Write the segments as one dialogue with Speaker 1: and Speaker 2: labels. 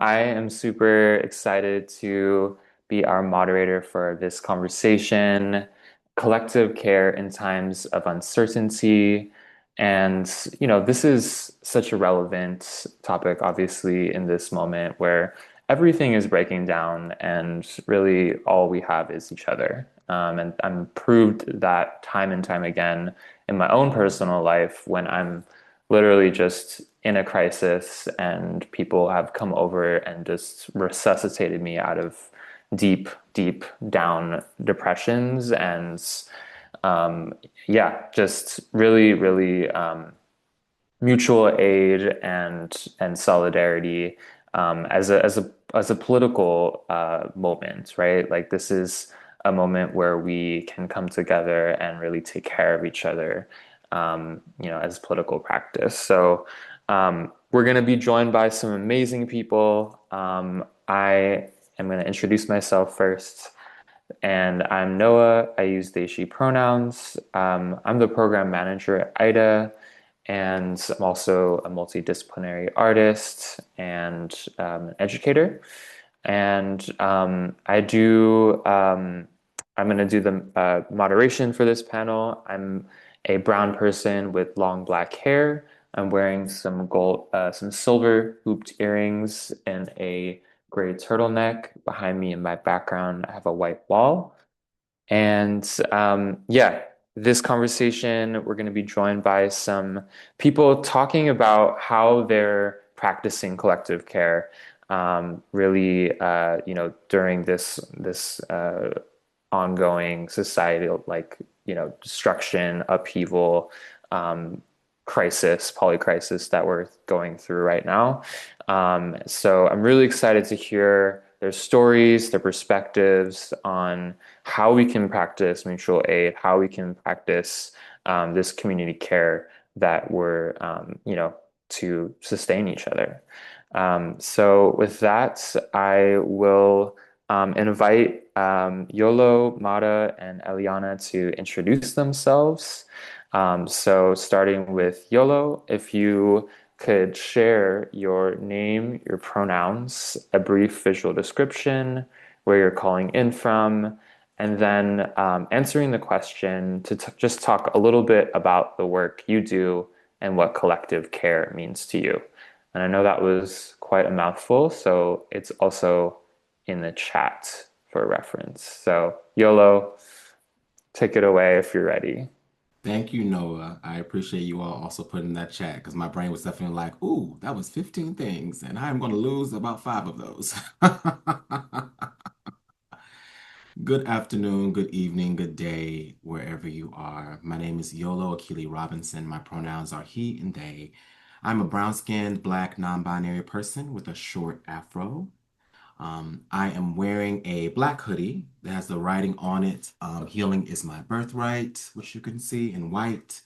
Speaker 1: I am super excited to be our moderator for this conversation, collective care in times of uncertainty. And, this is such a relevant topic, obviously, in this moment where everything is breaking down and really all we have is each other. And I'm proved that time and time again in my own personal life when I'm literally just in a crisis and people have come over and just resuscitated me out of deep, deep down depressions and um, yeah, just really, really mutual aid and solidarity as a political moment, right? Like this is a moment where we can come together and really take care of each other, as political practice. So we're going to be joined by some amazing people. I am going to introduce myself first. And I'm Noah. I use they, she pronouns. I'm the program manager at IDHA, and I'm also a multidisciplinary artist and an educator. And I'm going to do the moderation for this panel. I'm a brown person with long black hair. I'm wearing some silver hooped earrings and a gray turtleneck. Behind me in my background, I have a white wall. And yeah, this conversation, we're going to be joined by some people talking about how they're practicing collective care, really, during this ongoing societal, like, destruction, upheaval, um, crisis, polycrisis that we're going through right now. So I'm really excited to hear their stories, their perspectives on how we can practice mutual aid, how we can practice this community care that we're, to sustain each other. So with that, I will invite Yolo, Mara, and Eliana to introduce themselves. So starting with Yolo, if you could share your name, your pronouns, a brief visual description, where you're calling in from, and then answering the question to just talk a little bit about the work you do and what collective care means to you. And I know that was quite a mouthful, so it's also in the chat for reference. So, YOLO, take it away if you're ready.
Speaker 2: Thank you, Noah. I appreciate you all also putting in that chat because my brain was definitely like, ooh, that was 15 things, and I'm going to lose about five of those. Good afternoon, good evening, good day, wherever you are. My name is Yolo Akili Robinson. My pronouns are he and they. I'm a brown-skinned, black, non-binary person with a short afro. I am wearing a black hoodie that has the writing on it. Healing is my birthright, which you can see in white.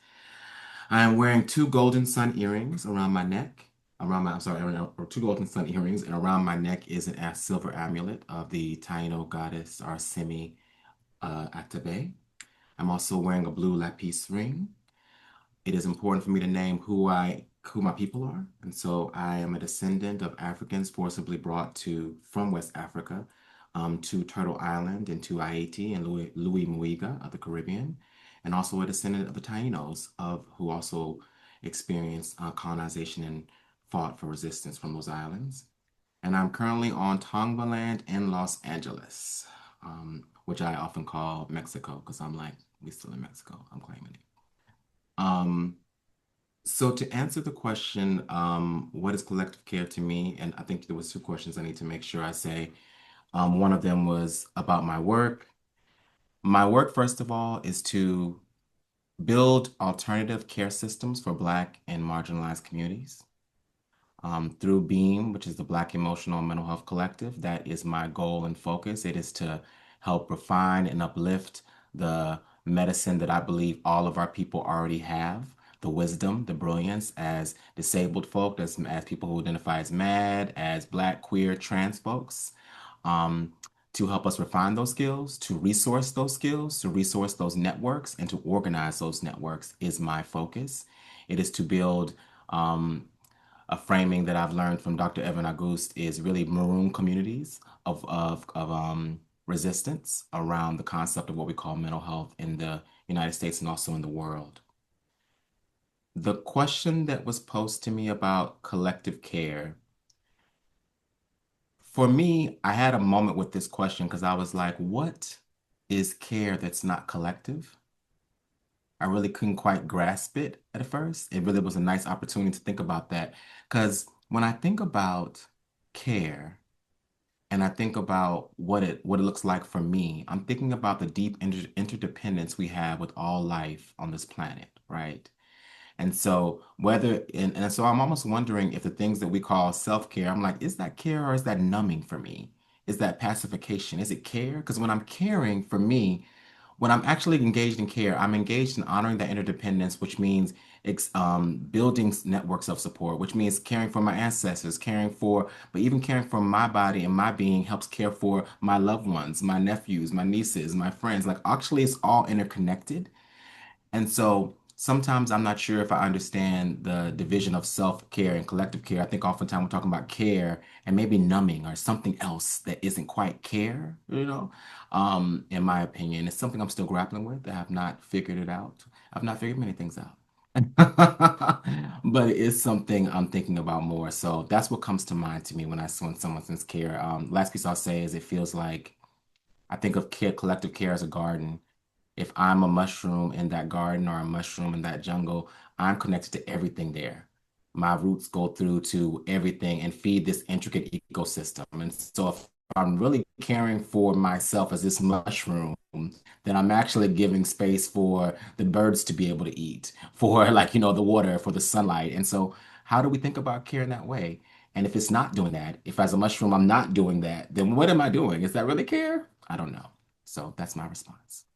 Speaker 2: I am wearing two golden sun earrings around my neck. I'm sorry, or two golden sun earrings, and around my neck is an silver amulet of the Taino goddess Arsemi Atabe. I'm also wearing a blue lapis ring. It is important for me to name who my people are, and so I am a descendant of Africans forcibly brought from West Africa to Turtle Island and to Haiti and Louis Muiga of the Caribbean, and also a descendant of the Tainos of who also experienced colonization and fought for resistance from those islands. And I'm currently on Tongva in Los Angeles, which I often call Mexico because I'm like, we still in Mexico. I'm claiming it. Um, so to answer the question, what is collective care to me? And I think there was two questions I need to make sure I say. One of them was about my work. My work, first of all, is to build alternative care systems for Black and marginalized communities. Through BEAM, which is the Black Emotional and Mental Health Collective, that is my goal and focus. It is to help refine and uplift the medicine that I believe all of our people already have, the wisdom, the brilliance as disabled folk, as people who identify as MAD, as Black, queer, trans folks, um, to help us refine those skills, to resource those skills, to resource those networks, and to organize those networks is my focus. It is to build a framing that I've learned from Dr. Evan Auguste is really maroon communities of resistance around the concept of what we call mental health in the United States and also in the world. The question that was posed to me about collective care, for me, I had a moment with this question because I was like, what is care that's not collective? I really couldn't quite grasp it at first. It really was a nice opportunity to think about that. Because when I think about care and I think about what it looks like for me, I'm thinking about the deep interdependence we have with all life on this planet, right? And so and so I'm almost wondering if the things that we call self-care, I'm like, is that care or is that numbing for me? Is that pacification? Is it care? Because when I'm caring for me, when I'm actually engaged in care, I'm engaged in honoring that interdependence, which means building networks of support, which means caring for my ancestors, but even caring for my body and my being helps care for my loved ones, my nephews, my nieces, my friends. Like, actually, it's all interconnected. And so sometimes I'm not sure if I understand the division of self-care and collective care. I think oftentimes we're talking about care and maybe numbing or something else that isn't quite care, in my opinion. It's something I'm still grappling with. I have not figured it out. I've not figured many things out. But it is something I'm thinking about more. So that's what comes to mind to me when someone says care. Last piece I'll say is it feels like I think of care, collective care as a garden. If I'm a mushroom in that garden or a mushroom in that jungle, I'm connected to everything there. My roots go through to everything and feed this intricate ecosystem. And so if I'm really caring for myself as this mushroom, then I'm actually giving space for the birds to be able to eat, for the water, for the sunlight. And so how do we think about care in that way? And if it's not doing that, if as a mushroom I'm not doing that, then what am I doing? Is that really care? I don't know. So that's my response.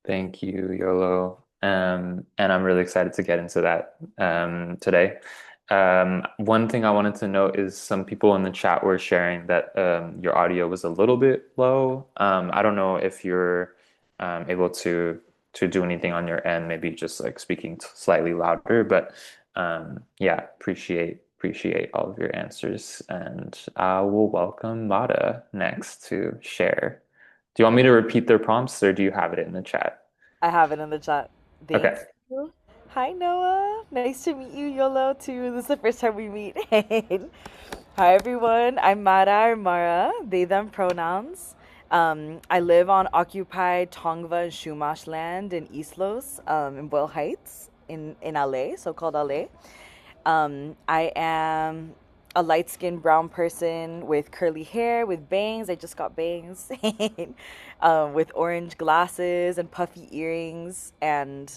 Speaker 1: Thank you, Yolo. And I'm really excited to get into that today. One thing I wanted to note is some people in the chat were sharing that your audio was a little bit low. I don't know if you're able to do anything on your end, maybe just like speaking slightly louder, but yeah, appreciate all of your answers. And I will welcome Mata next to share. Do you want me to repeat their prompts or do you have it in the chat?
Speaker 3: I have it in the chat. Thanks.
Speaker 1: Okay.
Speaker 3: Hi, Noah. Nice to meet you, Yolo, too. This is the first time we meet. Hi, everyone. I'm Mara or Mara, they, them pronouns. I live on occupied Tongva and Chumash land in East Los, in Boyle Heights, in LA, so called LA. I am a light skinned brown person with curly hair, with bangs. I just got bangs. With orange glasses and puffy earrings. And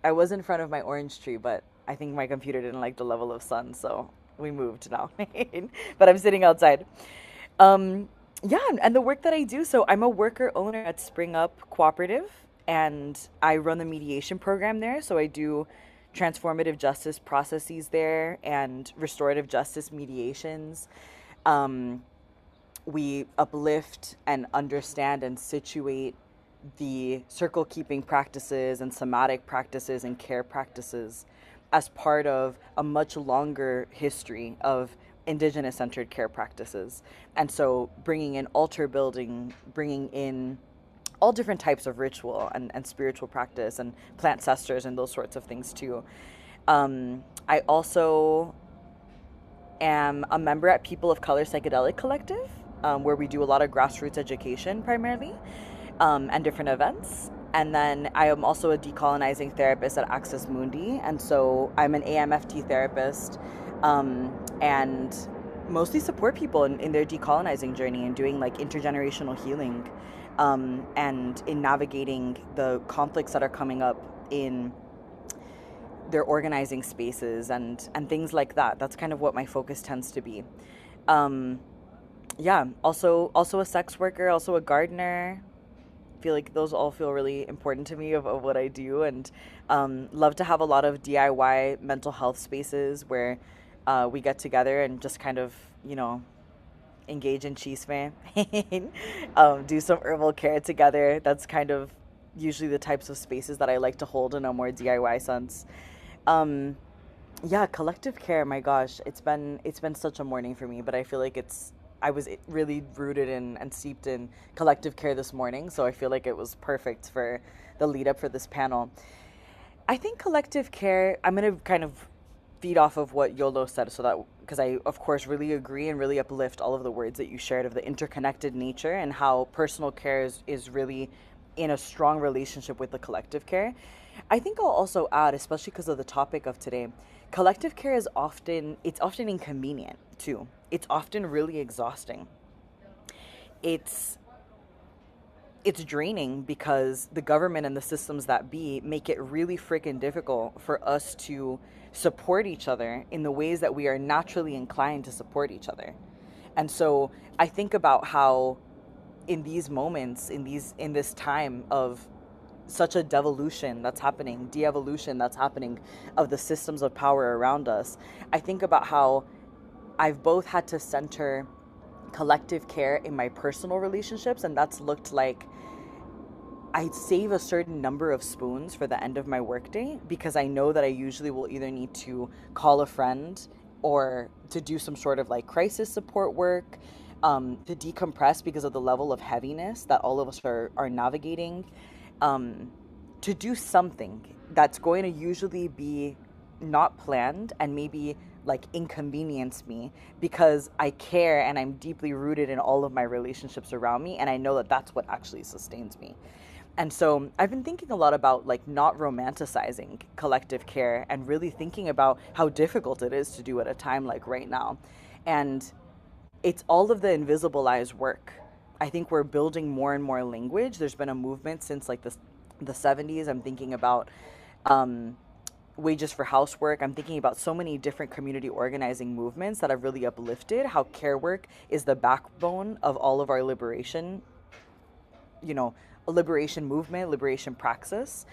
Speaker 3: I was in front of my orange tree, but I think my computer didn't like the level of sun, so we moved now. But I'm sitting outside. Um, yeah, and the work that I do. So I'm a worker owner at Spring Up Cooperative, and I run the mediation program there. So I do transformative justice processes there and restorative justice mediations. Um, we uplift and understand and situate the circle keeping practices and somatic practices and care practices as part of a much longer history of indigenous centered care practices. And so bringing in altar building, bringing in all different types of ritual and spiritual practice and plant cesters and those sorts of things too. I also am a member at People of Color Psychedelic Collective, where we do a lot of grassroots education primarily, and different events. And then I am also a decolonizing therapist at Access Mundi. And so I'm an AMFT therapist, and mostly support people in their decolonizing journey and doing like intergenerational healing, and in navigating the conflicts that are coming up in their organizing spaces and things like that. That's kind of what my focus tends to be. Um, yeah, also a sex worker, also a gardener. Feel like those all feel really important to me of what I do, and love to have a lot of DIY mental health spaces where we get together and just kind of engage in chisme, do some herbal care together. That's kind of usually the types of spaces that I like to hold in a more DIY sense. Um, Yeah, collective care, my gosh, it's been such a morning for me, but I feel like I was really rooted in and steeped in collective care this morning, so I feel like it was perfect for the lead up for this panel. I think collective care, I'm going to kind of feed off of what Yolo said, so that because I of course really agree and really uplift all of the words that you shared of the interconnected nature and how personal care is really in a strong relationship with the collective care. I think I'll also add, especially because of the topic of today, collective care it's often inconvenient too. It's often really exhausting. It's it's draining because the government and the systems that be make it really freaking difficult for us to support each other in the ways that we are naturally inclined to support each other. And so I think about how in these moments, in this time of such a devolution that's happening, de-evolution that's happening of the systems of power around us, I think about how I've both had to center collective care in my personal relationships, and that's looked like I save a certain number of spoons for the end of my workday because I know that I usually will either need to call a friend or to do some sort of like crisis support work, to decompress because of the level of heaviness that all of us are navigating, um, to do something that's going to usually be not planned and maybe like inconvenience me because I care and I'm deeply rooted in all of my relationships around me, and I know that that's what actually sustains me. And so I've been thinking a lot about like not romanticizing collective care and really thinking about how difficult it is to do at a time like right now. And it's all of the invisibilized work. I think we're building more and more language. There's been a movement since like the 70s. I'm thinking about um, wages for housework. I'm thinking about so many different community organizing movements that have really uplifted how care work is the backbone of all of our liberation, you know, a liberation movement, liberation praxis.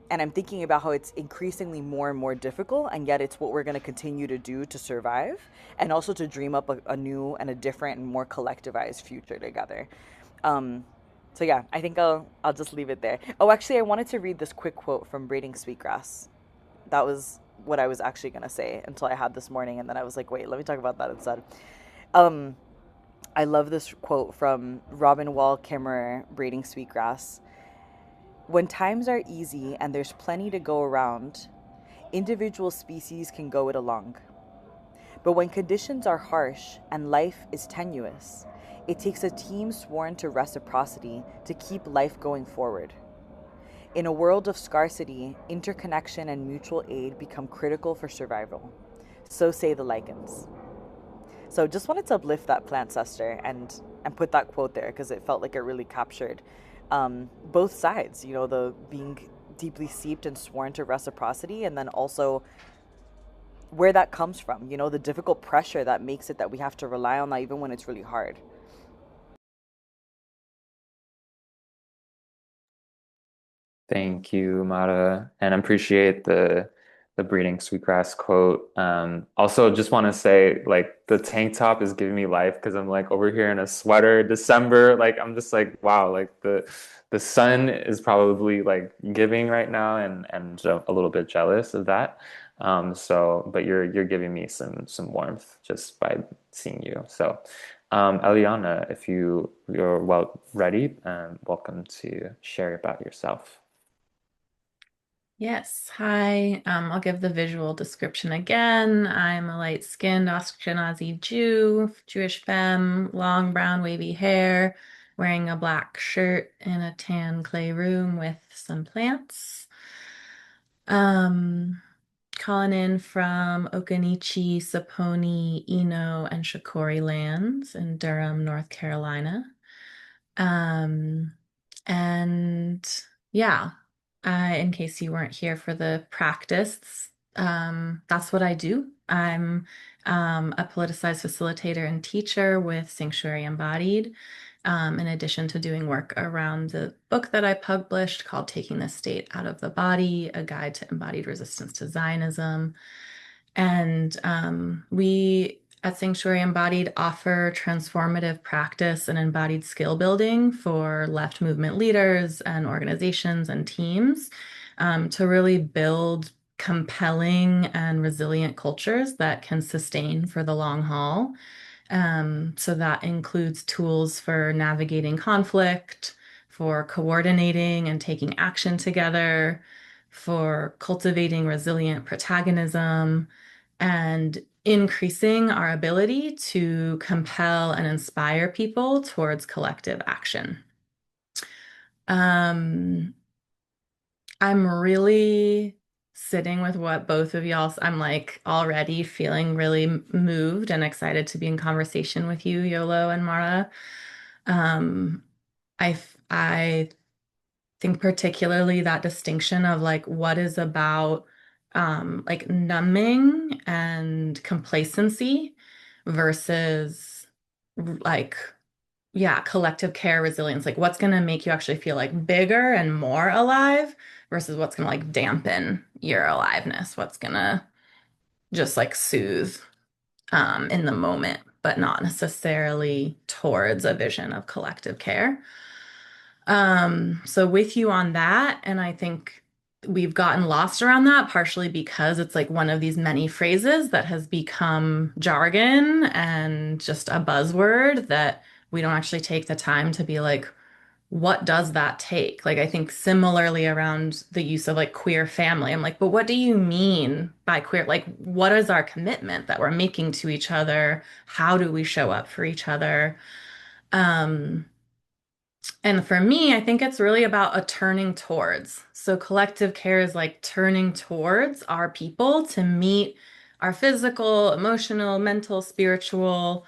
Speaker 3: And I'm thinking about how it's increasingly more and more difficult, and yet it's what we're going to continue to do to survive and also to dream up a new and a different and more collectivized future together. Um, so yeah, I think I'll just leave it there. Oh, actually, I wanted to read this quick quote from Braiding Sweetgrass. That was what I was actually going to say until I had this morning, and then I was like, wait, let me talk about that instead. Um, I love this quote from Robin Wall Kimmerer, Braiding Sweetgrass. When times are easy and there's plenty to go around, individual species can go it along. But when conditions are harsh and life is tenuous, it takes a team sworn to reciprocity to keep life going forward. In a world of scarcity, interconnection and mutual aid become critical for survival. So say the lichens. So just wanted to uplift that plant cester and put that quote there because it felt like it really captured both sides. You know, the being deeply steeped and sworn to reciprocity, and then also where that comes from. You know, the difficult pressure that makes it that we have to rely on that even when it's really hard.
Speaker 1: Thank you, Mara, and I appreciate the breeding sweetgrass quote. Also, just want to say, like, the tank top is giving me life because I'm like over here in a sweater, December. Like, I'm just like, wow, like the sun is probably like giving right now, and a little bit jealous of that. But you're giving me some warmth just by seeing you. So, Eliana, if you're well ready, welcome to share about yourself.
Speaker 4: Yes, hi. I'll give the visual description again. I'm a light-skinned Ashkenazi Jew, Jewish femme, long brown wavy hair, wearing a black shirt in a tan clay room with some plants. Um, Calling in from Okanichi, Saponi, Eno, and Shakori lands in Durham, North Carolina. Um, and yeah, in case you weren't here for the practice, that's what I do. I'm a politicized facilitator and teacher with Sanctuary Embodied, in addition to doing work around the book that I published called Taking the State Out of the Body, A Guide to Embodied Resistance to Zionism. And we at Sanctuary Embodied offer transformative practice and embodied skill building for left movement leaders and organizations and teams to really build compelling and resilient cultures that can sustain for the long haul. So that includes tools for navigating conflict, for coordinating and taking action together, for cultivating resilient protagonism, and increasing our ability to compel and inspire people towards collective action. Um, I'm really sitting with what both of y'all, I'm like already feeling really moved and excited to be in conversation with you, Yolo and Mara. Um, I think particularly that distinction of like what is about like numbing and complacency versus like yeah, collective care, resilience, like what's going to make you actually feel like bigger and more alive versus what's going to like dampen your aliveness, what's going to just like soothe in the moment, but not necessarily towards a vision of collective care. So with you on that, and I think we've gotten lost around that partially because it's like one of these many phrases that has become jargon and just a buzzword that we don't actually take the time to be like, what does that take? Like, I think similarly around the use of like queer family, I'm like, but what do you mean by queer? Like, what is our commitment that we're making to each other? How do we show up for each other? Um, and for me, I think it's really about a turning towards. So collective care is like turning towards our people to meet our physical, emotional, mental, spiritual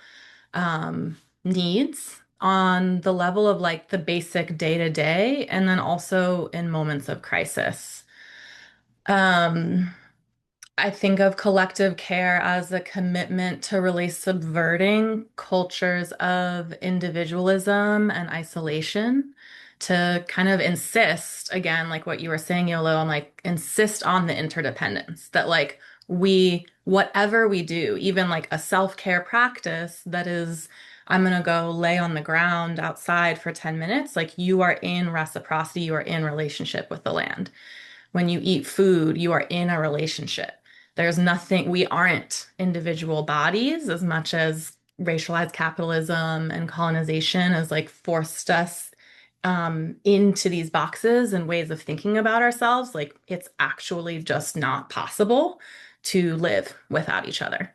Speaker 4: needs on the level of like the basic day to day, and then also in moments of crisis. Um, I think of collective care as a commitment to really subverting cultures of individualism and isolation, to kind of insist, again, like what you were saying, Yolo, I'm like, insist on the interdependence that like whatever we do, even like a self-care practice that is, I'm gonna go lay on the ground outside for 10 minutes, like you are in reciprocity, you are in relationship with the land. When you eat food, you are in a relationship. There's nothing, we aren't individual bodies as much as racialized capitalism and colonization has like forced us into these boxes and ways of thinking about ourselves. Like it's actually just not possible to live without each other.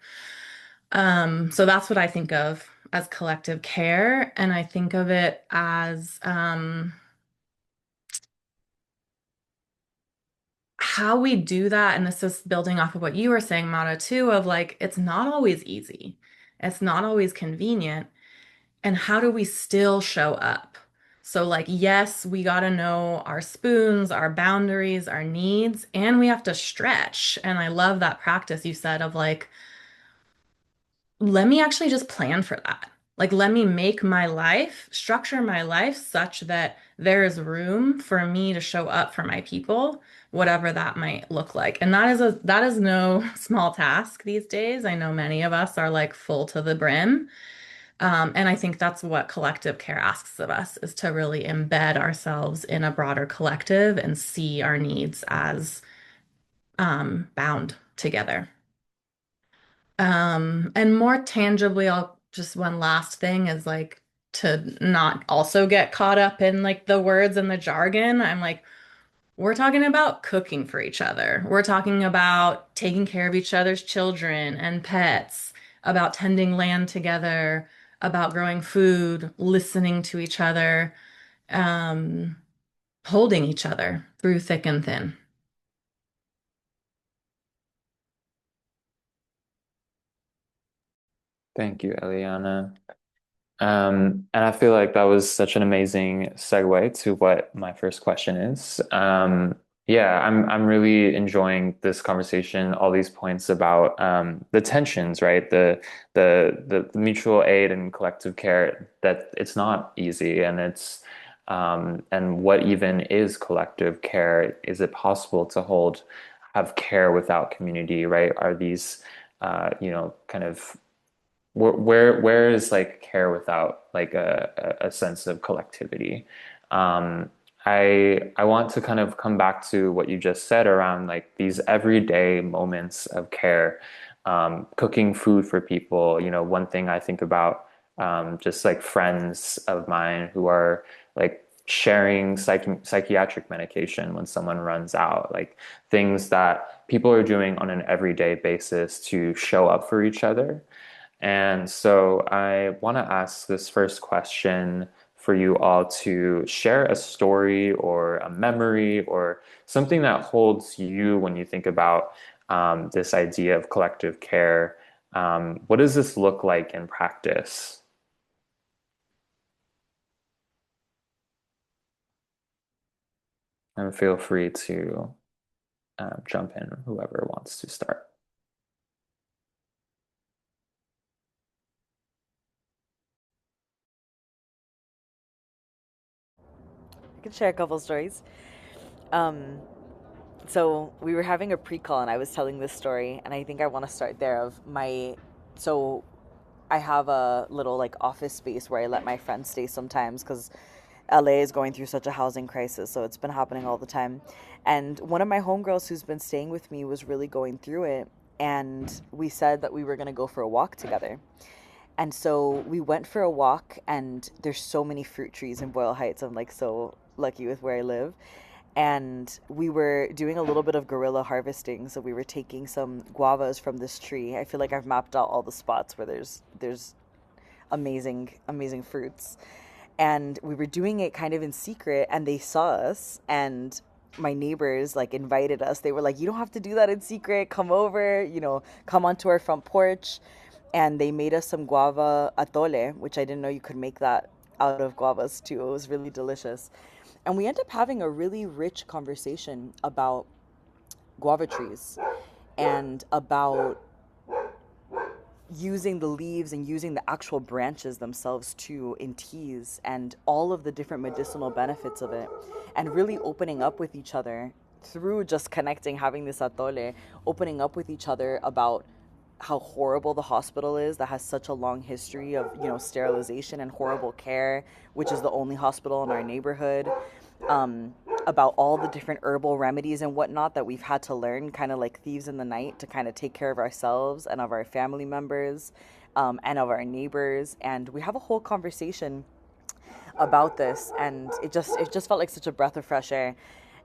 Speaker 4: So that's what I think of as collective care. And I think of it as how we do that, and this is building off of what you were saying, Mara, too, of like, it's not always easy. It's not always convenient. And how do we still show up? So, like, yes, we got to know our spoons, our boundaries, our needs, and we have to stretch. And I love that practice you said of like, let me actually just plan for that. Like, let me make my life, structure my life such that there is room for me to show up for my people, whatever that might look like. And that is no small task these days. I know many of us are like full to the brim. And I think that's what collective care asks of us is to really embed ourselves in a broader collective and see our needs as bound together. And more tangibly, I'll just one last thing is like to not also get caught up in like the words and the jargon. I'm like, we're talking about cooking for each other. We're talking about taking care of each other's children and pets, about tending land together, about growing food, listening to each other, um, holding each other through thick and thin.
Speaker 1: Thank you, Eliana. And I feel like that was such an amazing segue to what my first question is. Yeah, I'm really enjoying this conversation, all these points about the tensions, right? The mutual aid and collective care, that it's not easy, and it's and what even is collective care? Is it possible to have care without community, right? Are these kind of where is like care without like a sense of collectivity? I want to kind of come back to what you just said around like these everyday moments of care, cooking food for people. You know, one thing I think about, just like friends of mine who are like sharing psychiatric medication when someone runs out, like things that people are doing on an everyday basis to show up for each other. And so I want to ask this first question for you all to share a story or a memory or something that holds you when you think about this idea of collective care. What does this look like in practice? And feel free to jump in, whoever wants to start.
Speaker 3: I can share a couple stories. Um, so we were having a pre-call, and I was telling this story, and I think I want to start there. Of my, so I have a little like office space where I let my friends stay sometimes because LA is going through such a housing crisis, so it's been happening all the time. And one of my homegirls who's been staying with me was really going through it, and we said that we were gonna go for a walk together. And so we went for a walk, and there's so many fruit trees in Boyle Heights. I'm like so lucky with where I live. And we were doing a little bit of guerrilla harvesting. So we were taking some guavas from this tree. I feel like I've mapped out all the spots where there's amazing fruits. And we were doing it kind of in secret, and they saw us, and my neighbors like invited us. They were like, "You don't have to do that in secret. Come over, come onto our front porch." And they made us some guava atole, which I didn't know you could make that out of guavas too. It was really delicious. And we ended up having a really rich conversation about guava trees and about using the leaves and using the actual branches themselves too in teas and all of the different medicinal benefits of it, and really opening up with each other through just connecting, having this atole, opening up with each other about how horrible the hospital is that has such a long history of sterilization and horrible care, which is the only hospital in our neighborhood. About all the different herbal remedies and whatnot that we've had to learn, kind of like thieves in the night, to kind of take care of ourselves and of our family members, and of our neighbors. And we have a whole conversation about this, and it just felt like such a breath of fresh air.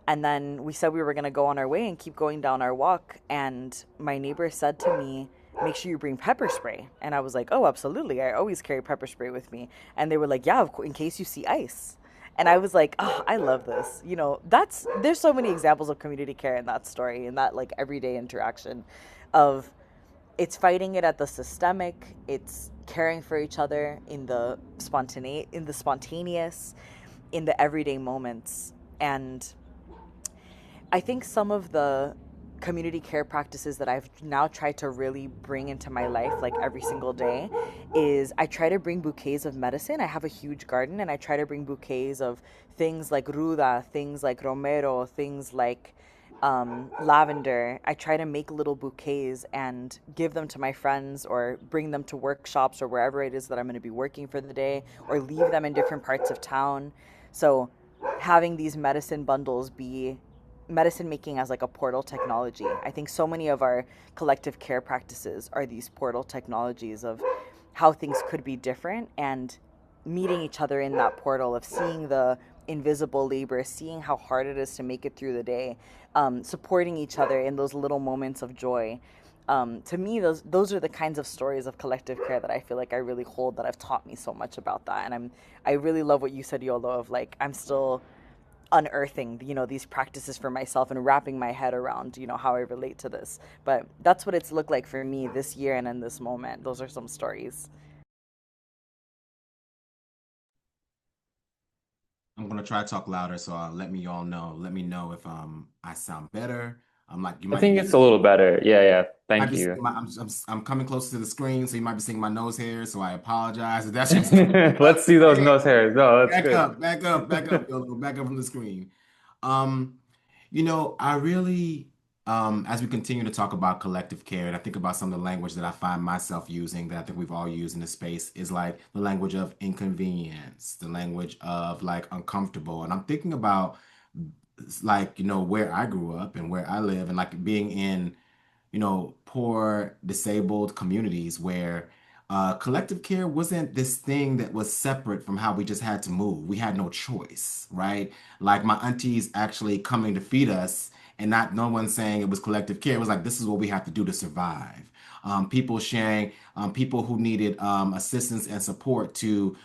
Speaker 3: And then we said we were going to go on our way and keep going down our walk, and my neighbor said to me, "Make sure you bring pepper spray." And I was like, "Oh, absolutely, I always carry pepper spray with me." And they were like, "Yeah, of course, in case you see ice." And I was like, "Oh, I love this." There's so many examples of community care in that story, in that like everyday interaction of, it's fighting it at the systemic, it's caring for each other in the spontaneous, in the everyday moments. And I think some of the community care practices that I've now tried to really bring into my life, like every single day, is I try to bring bouquets of medicine. I have a huge garden, and I try to bring bouquets of things like ruda, things like romero, things like lavender. I try to make little bouquets and give them to my friends, or bring them to workshops or wherever it is that I'm going to be working for the day, or leave them in different parts of town. So having these medicine bundles be medicine making as like a portal technology. I think so many of our collective care practices are these portal technologies of how things could be different, and meeting each other in that portal of seeing the invisible labor, seeing how hard it is to make it through the day, supporting each other in those little moments of joy. To me, those are the kinds of stories of collective care that I feel like I really hold, that have taught me so much about that. And I really love what you said, Yolo, of like, I'm still unearthing these practices for myself and wrapping my head around how I relate to this. But that's what it's looked like for me this year and in this moment. Those are some stories.
Speaker 2: I'm gonna try to talk louder, so let me all know. Let me know if I sound better. I'm like you
Speaker 1: I
Speaker 2: might
Speaker 1: think
Speaker 2: be
Speaker 1: it's a little better. Yeah, yeah.
Speaker 2: might
Speaker 1: Thank
Speaker 2: be seeing
Speaker 1: you.
Speaker 2: my I'm coming closer to the screen, so you might be seeing my nose hair. So I apologize if that's what's coming up.
Speaker 1: Let's see those
Speaker 2: Hey,
Speaker 1: nose hairs. No, that's
Speaker 2: back
Speaker 1: good.
Speaker 2: up, back up, YOLO, back up from the screen. Um, I really as we continue to talk about collective care, and I think about some of the language that I find myself using that I think we've all used in this space is like the language of inconvenience, the language of like uncomfortable. And I'm thinking about like, where I grew up and where I live and like being in poor, disabled communities where collective care wasn't this thing that was separate from how we just had to move. We had no choice, right? Like my aunties actually coming to feed us and not no one saying it was collective care. It was like, this is what we have to do to survive. People sharing, people who needed assistance and support to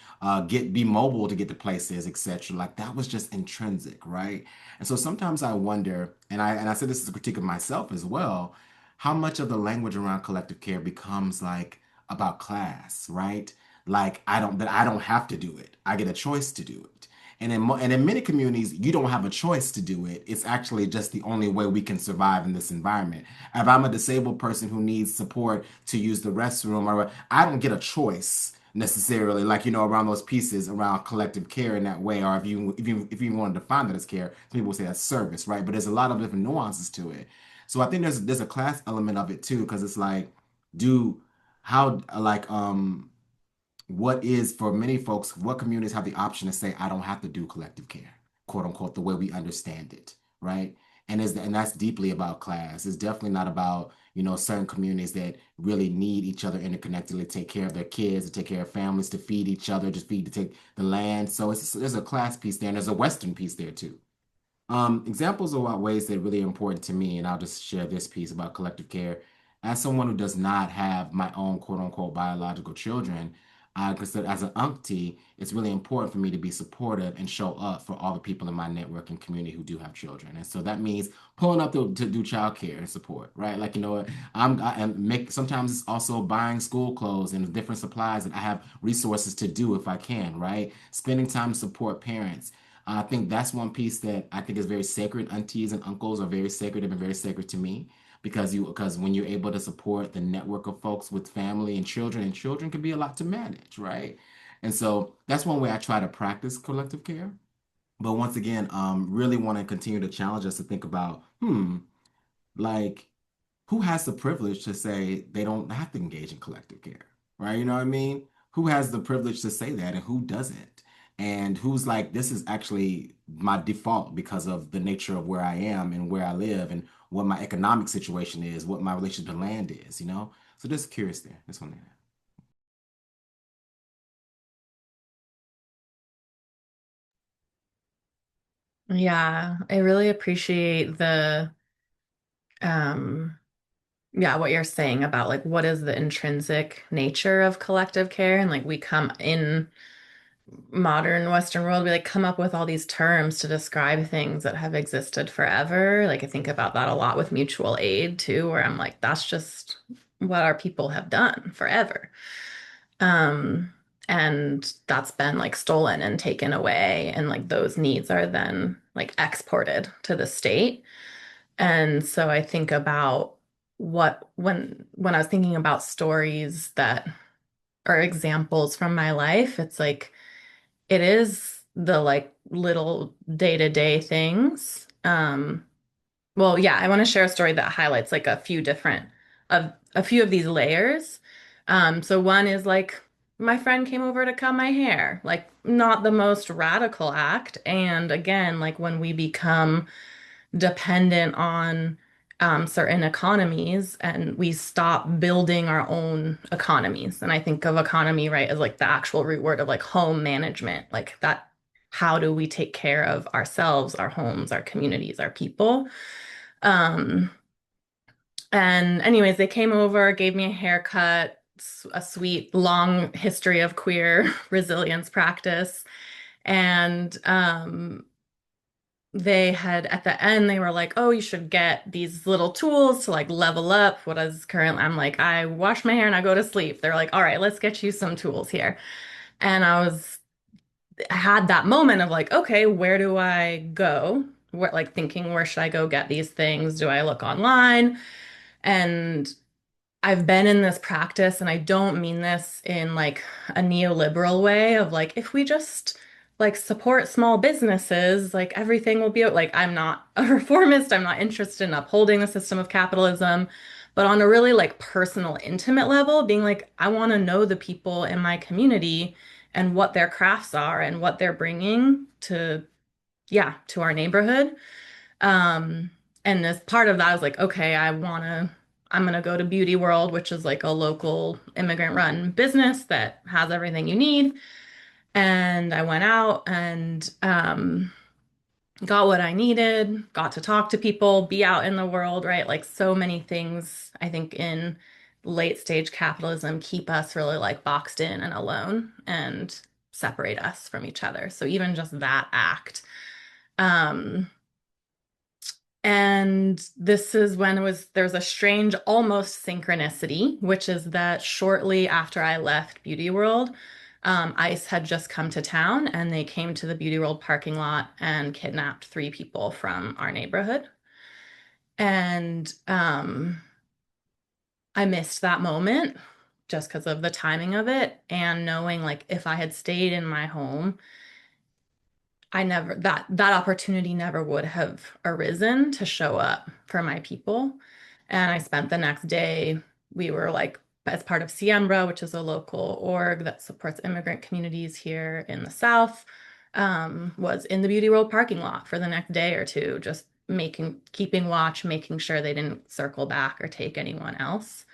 Speaker 2: be mobile to get to places, etc. Like that was just intrinsic, right? And so sometimes I wonder, and I said this is a critique of myself as well, how much of the language around collective care becomes like about class, right? Like I don't have to do it. I get a choice to do it. And in many communities, you don't have a choice to do it. It's actually just the only way we can survive in this environment. If I'm a disabled person who needs support to use the restroom, or I don't get a choice necessarily, like around those pieces around collective care in that way, or if you want to define that as care, some people say that's service, right? But there's a lot of different nuances to it. So I think there's a class element of it too, because it's like, do how like what is for many folks, what communities have the option to say, I don't have to do collective care, quote unquote, the way we understand it, right? And that's deeply about class. It's definitely not about, certain communities that really need each other interconnectedly to take care of their kids, to take care of families, to feed each other, just feed to take the land. So there's a class piece there, and there's a Western piece there too. Examples of what ways that are really important to me, and I'll just share this piece about collective care. As someone who does not have my own quote unquote biological children, I consider as an auntie, it's really important for me to be supportive and show up for all the people in my network and community who do have children. And so that means pulling up to do childcare and support, right? Like, what, and make sometimes it's also buying school clothes and different supplies that I have resources to do if I can, right? Spending time to support parents. I think that's one piece that I think is very sacred. Aunties and uncles are very sacred. They've been very sacred to me because when you're able to support the network of folks with family and children can be a lot to manage, right? And so that's one way I try to practice collective care. But once again, really want to continue to challenge us to think about, like who has the privilege to say they don't have to engage in collective care, right? You know what I mean? Who has the privilege to say that and who doesn't? And who's like, this is actually my default because of the nature of where I am and where I live and what my economic situation is, what my relationship to land is, you know? So just curious there. Just one thing.
Speaker 4: Yeah, I really appreciate the um yeah, what you're saying about like what is the intrinsic nature of collective care, and like we come in modern Western world, we like come up with all these terms to describe things that have existed forever. Like I think about that a lot with mutual aid too, where I'm like, that's just what our people have done forever. Um, and that's been like stolen and taken away, and like those needs are then like exported to the state. And so I think about what when I was thinking about stories that are examples from my life, it's like it is the like little day-to-day things. Well, yeah, I want to share a story that highlights like a few of these layers. So one is like my friend came over to cut my hair, like not the most radical act. And again, like when we become dependent on certain economies and we stop building our own economies. And I think of economy, right, as like the actual root word of like home management, like that. How do we take care of ourselves, our homes, our communities, our people? Um, and anyways, they came over, gave me a haircut, a sweet long history of queer resilience practice. And they had at the end they were like, oh, you should get these little tools to like level up what is currently. I'm like, I wash my hair and I go to sleep. They're like, all right, let's get you some tools here. And I had that moment of like, okay, where do I go? Where, like thinking, where should I go get these things? Do I look online? And I've been in this practice, and I don't mean this in like a neoliberal way of like, if we just like support small businesses, like everything will be like I'm not a reformist, I'm not interested in upholding the system of capitalism, but on a really like personal, intimate level, being like I want to know the people in my community and what their crafts are and what they're bringing to yeah, to our neighborhood. Um, and as part of that, I was like, okay, I'm gonna go to Beauty World, which is like a local immigrant-run business that has everything you need. And I went out and got what I needed, got to talk to people, be out in the world, right? Like so many things, I think, in late stage capitalism keep us really like boxed in and alone and separate us from each other. So even just that act. Um, And this is when there's a strange almost synchronicity, which is that shortly after I left Beauty World, ICE had just come to town and they came to the Beauty World parking lot and kidnapped three people from our neighborhood. And I missed that moment just because of the timing of it and knowing like if I had stayed in my home, I never that opportunity never would have arisen to show up for my people. And I spent the next day, we were like as part of Siembra, which is a local org that supports immigrant communities here in the South, was in the Beauty World parking lot for the next day or two, just keeping watch, making sure they didn't circle back or take anyone else.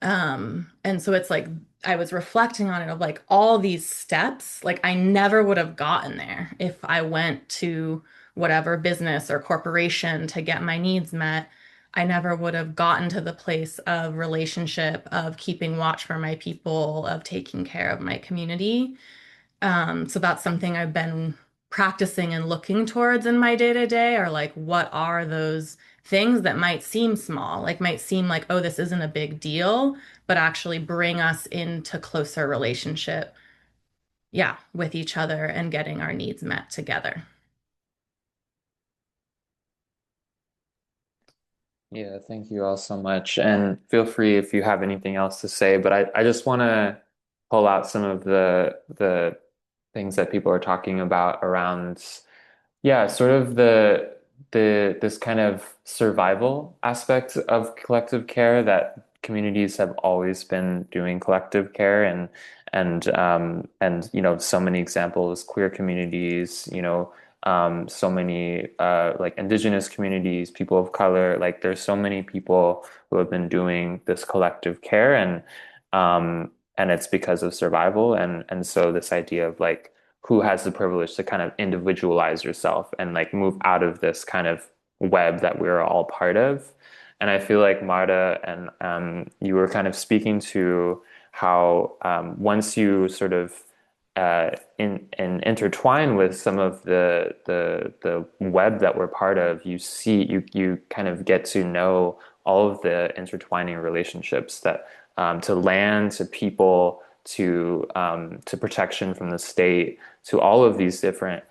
Speaker 4: And so it's like I was reflecting on it of like all these steps, like I never would have gotten there if I went to whatever business or corporation to get my needs met. I never would have gotten to the place of relationship, of keeping watch for my people, of taking care of my community. So that's something I've been practicing and looking towards in my day to day are like, what are those things that might seem small, like might seem like, oh, this isn't a big deal, but actually bring us into closer relationship, yeah, with each other and getting our needs met together.
Speaker 1: Yeah, thank you all so much. And feel free if you have anything else to say, but I just want to pull out some of the things that people are talking about around, yeah, sort of the this kind of survival aspect of collective care that communities have always been doing collective care and you know so many examples, queer communities, you know, so many like indigenous communities, people of color, like there's so many people who have been doing this collective care and it's because of survival and so this idea of like who has the privilege to kind of individualize yourself and like move out of this kind of web that we're all part of. And I feel like Marta and you were kind of speaking to how once you sort of intertwine with some of the web that we're part of, you kind of get to know all of the intertwining relationships that to land, to people, to protection from the state, to all of these different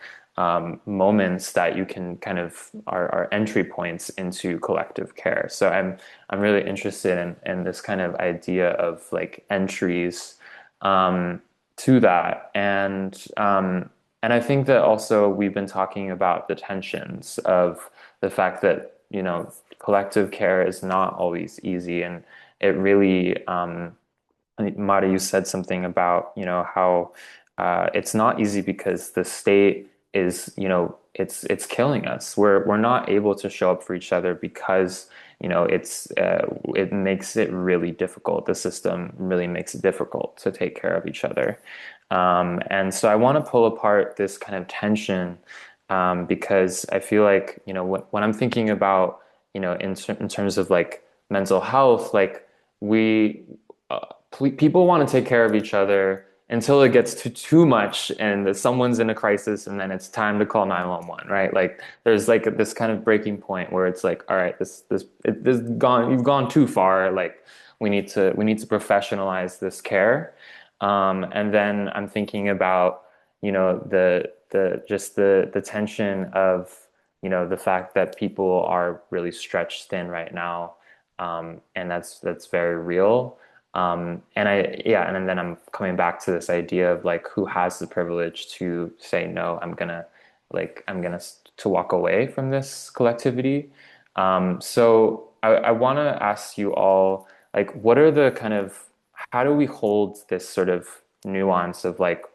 Speaker 1: moments that you can kind of are entry points into collective care. So I'm really interested in this kind of idea of like entries to that. And I think that also we've been talking about the tensions of the fact that, you know, collective care is not always easy. And it really, I think, Mara, you said something about, you know, how it's not easy because the state is, you know, it's killing us. We're not able to show up for each other because, you know, it makes it really difficult. The system really makes it difficult to take care of each other. And so I want to pull apart this kind of tension because I feel like, you know, when I'm thinking about, you know, in terms of like mental health, like we people want to take care of each other until it gets to too much and that someone's in a crisis and then it's time to call 911, right? Like there's like this kind of breaking point where it's like, all right, this gone, you've gone too far. Like we need to professionalize this care. And then I'm thinking about, you know, the tension of, you know, the fact that people are really stretched thin right now. And that's very real. And then I'm coming back to this idea of like who has the privilege to say no, I'm gonna to walk away from this collectivity. So I want to ask you all, like, what are the kind of, how do we hold this sort of nuance of like,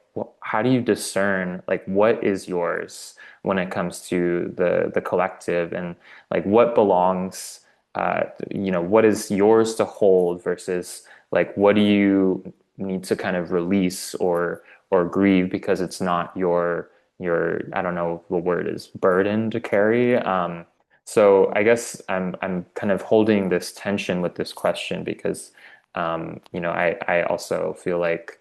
Speaker 1: how do you discern like what is yours when it comes to the collective, and like what belongs, what is yours to hold versus like what do you need to kind of release or grieve because it's not your, I don't know the word is, burden to carry. So I guess I'm kind of holding this tension with this question because I also feel like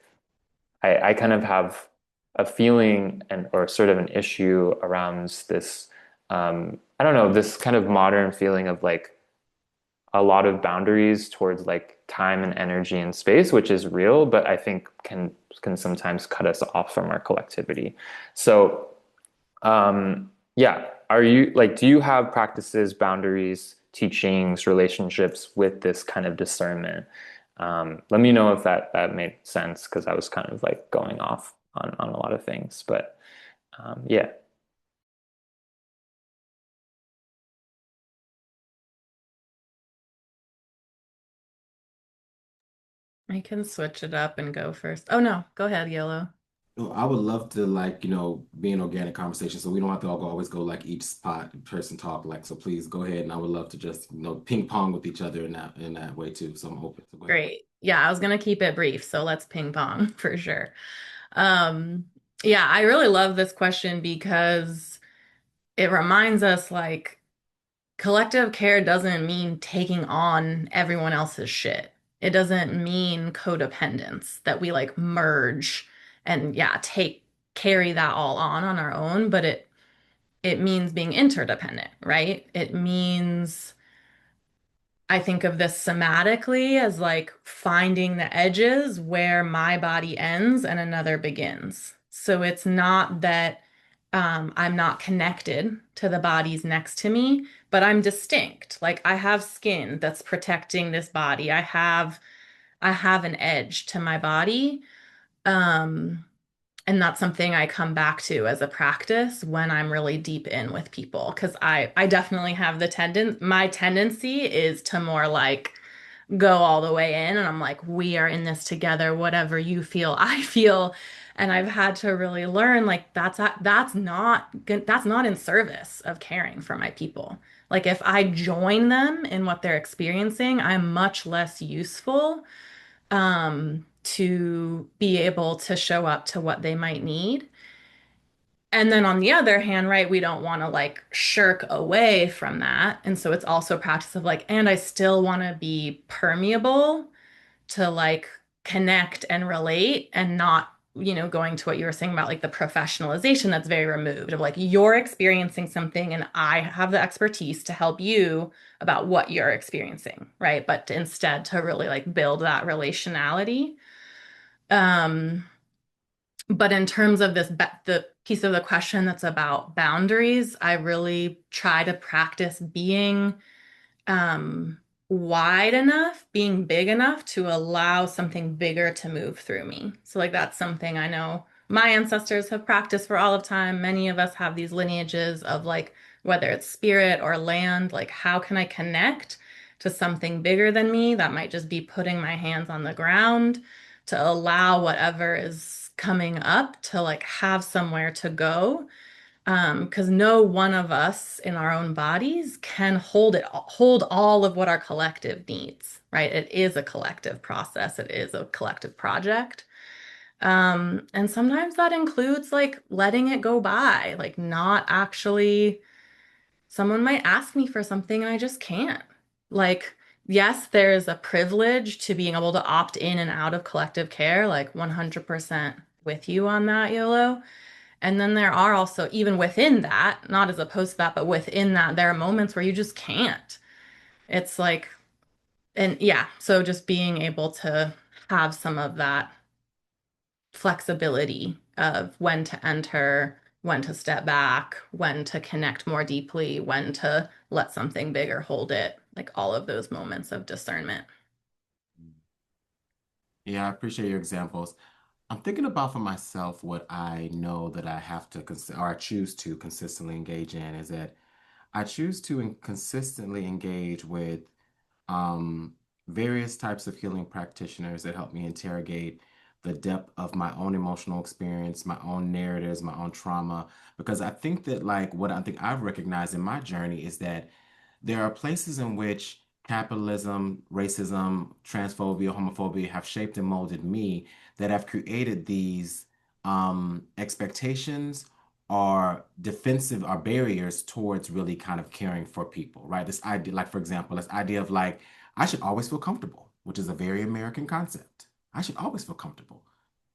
Speaker 1: I kind of have a feeling and or sort of an issue around this, I don't know, this kind of modern feeling of like a lot of boundaries towards like time and energy and space, which is real, but I think can sometimes cut us off from our collectivity. So yeah, are you like, do you have practices, boundaries, teachings, relationships with this kind of discernment? Let me know if that made sense because I was kind of like going off on a lot of things, but yeah.
Speaker 4: I can switch it up and go first. Oh no, go ahead, Yellow.
Speaker 2: Well, I would love to like, be an organic conversation so we don't have to always go like each spot person talk like so please go ahead and I would love to just, ping pong with each other in that way too. So I'm open. So go ahead.
Speaker 4: Great. Yeah, I was gonna keep it brief, so let's ping pong for sure. Um, yeah, I really love this question because it reminds us like collective care doesn't mean taking on everyone else's shit. It doesn't mean codependence that we like merge and yeah, carry that all on our own, but it means being interdependent, right? It means I think of this somatically as like finding the edges where my body ends and another begins. So it's not that I'm not connected to the bodies next to me, but I'm distinct. Like I have skin that's protecting this body. I have an edge to my body. Um, and that's something I come back to as a practice when I'm really deep in with people. Because I definitely have my tendency is to more like go all the way in. And I'm like, we are in this together, whatever you feel, I feel. And I've had to really learn like that's not in service of caring for my people. Like if I join them in what they're experiencing, I'm much less useful to be able to show up to what they might need. And then on the other hand, right, we don't want to like shirk away from that. And so it's also practice of like, and I still want to be permeable to like connect and relate and not, going to what you were saying about like the professionalization that's very removed of like you're experiencing something and I have the expertise to help you about what you're experiencing, right? But instead to really like build that relationality. Um, but in terms of the piece of the question that's about boundaries, I really try to practice being um, wide enough, being big enough to allow something bigger to move through me. So, like, that's something I know my ancestors have practiced for all of time. Many of us have these lineages of like, whether it's spirit or land, like, how can I connect to something bigger than me? That might just be putting my hands on the ground to allow whatever is coming up to like have somewhere to go because no one of us in our own bodies can hold all of what our collective needs, right? It is a collective process. It is a collective project. And sometimes that includes like letting it go by, like not actually, someone might ask me for something and I just can't. Like, yes, there's a privilege to being able to opt in and out of collective care, like 100% with you on that, YOLO. And then there are also, even within that, not as opposed to that, but within that, there are moments where you just can't. It's like, and yeah, so just being able to have some of that flexibility of when to enter, when to step back, when to connect more deeply, when to let something bigger hold it, like all of those moments of discernment.
Speaker 2: Yeah, I appreciate your examples. I'm thinking about for myself what I know that I have to or I choose to consistently engage in is that I choose to consistently engage with um, various types of healing practitioners that help me interrogate the depth of my own emotional experience, my own narratives, my own trauma. Because I think that, like, what I think I've recognized in my journey is that there are places in which capitalism, racism, transphobia, homophobia have shaped and molded me that have created these expectations or defensive or barriers towards really kind of caring for people, right? This idea, like for example, this idea of like, I should always feel comfortable, which is a very American concept. I should always feel comfortable.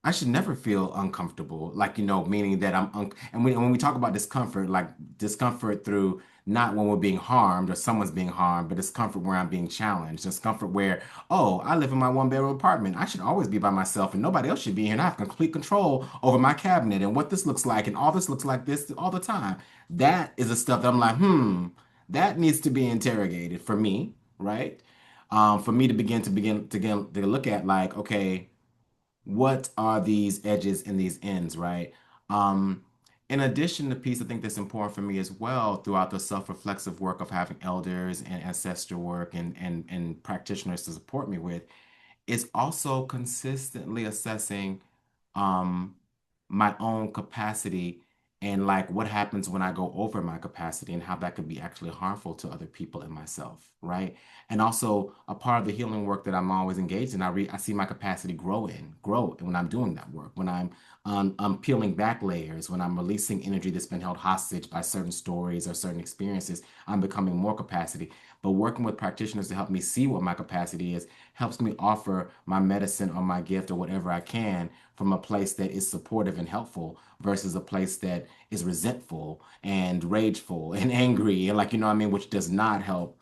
Speaker 2: I should never feel uncomfortable, like, meaning that and when we talk about discomfort, like discomfort through not when we're being harmed or someone's being harmed, but discomfort where I'm being challenged, discomfort where, oh, I live in my one-bedroom apartment. I should always be by myself and nobody else should be here. And I have complete control over my cabinet and what this looks like, and all this looks like this all the time. That is the stuff that I'm like, that needs to be interrogated for me, right? For me to begin to look at like, okay, what are these edges and these ends, right? Um, in addition, the piece I think that's important for me as well throughout the self-reflexive work of having elders and ancestor work and practitioners to support me with is also consistently assessing um, my own capacity and like what happens when I go over my capacity and how that could be actually harmful to other people and myself, right? And also a part of the healing work that I'm always engaged in, I see my capacity grow when I'm doing that work, when I'm peeling back layers, when I'm releasing energy that's been held hostage by certain stories or certain experiences, I'm becoming more capacity. But working with practitioners to help me see what my capacity is helps me offer my medicine or my gift or whatever I can from a place that is supportive and helpful versus a place that is resentful and rageful and angry and like, what I mean, which does not help,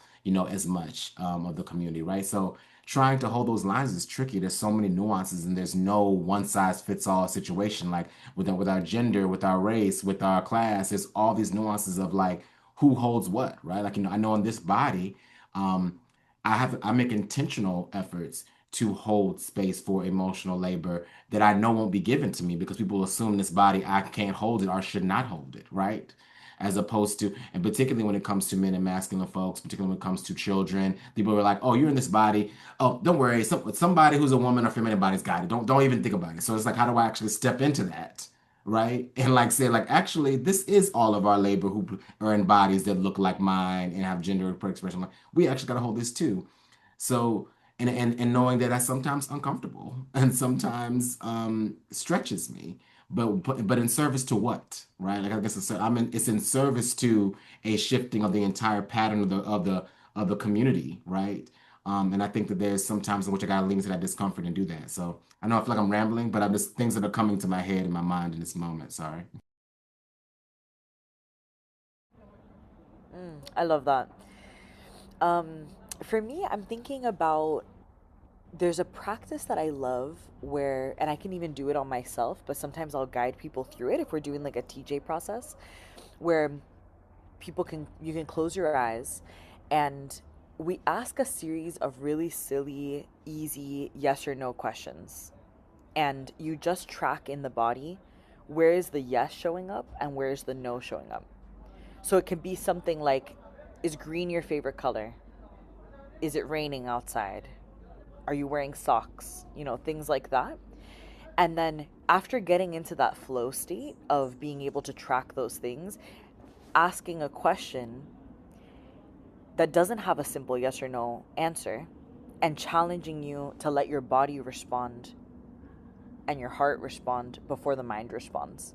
Speaker 2: as much of the community, right? So trying to hold those lines is tricky. There's so many nuances and there's no one size fits all situation. Like with our gender, with our race, with our class, there's all these nuances of like who holds what, right? Like, I know in this body, um, I make intentional efforts to hold space for emotional labor that I know won't be given to me because people assume this body I can't hold it or should not hold it, right? As opposed to, and particularly when it comes to men and masculine folks, particularly when it comes to children, people are like, "Oh, you're in this body. Oh, don't worry. Somebody who's a woman or feminine body's got it. Don't even think about it." So it's like, how do I actually step into that, right? And like say, like, actually, this is all of our labor who are in bodies that look like mine and have gender expression. Like, we actually got to hold this too. So, and knowing that that's sometimes uncomfortable and sometimes stretches me, but in service to what, right? Like I guess it's in service to a shifting of the entire pattern of the community, right? And I think that there's sometimes in which I gotta lean into that discomfort and do that. So I know I feel like I'm rambling, but I'm just things that are coming to my head and my mind in this moment. Sorry.
Speaker 3: I love that. Um, for me, I'm thinking about there's a practice that I love where, and I can even do it on myself, but sometimes I'll guide people through it if we're doing like a TJ process where you can close your eyes and we ask a series of really silly, easy yes or no questions. And you just track in the body where is the yes showing up and where is the no showing up. So it can be something like, is green your favorite color? Is it raining outside? Are you wearing socks? Things like that. And then after getting into that flow state of being able to track those things, asking a question that doesn't have a simple yes or no answer and challenging you to let your body respond and your heart respond before the mind responds.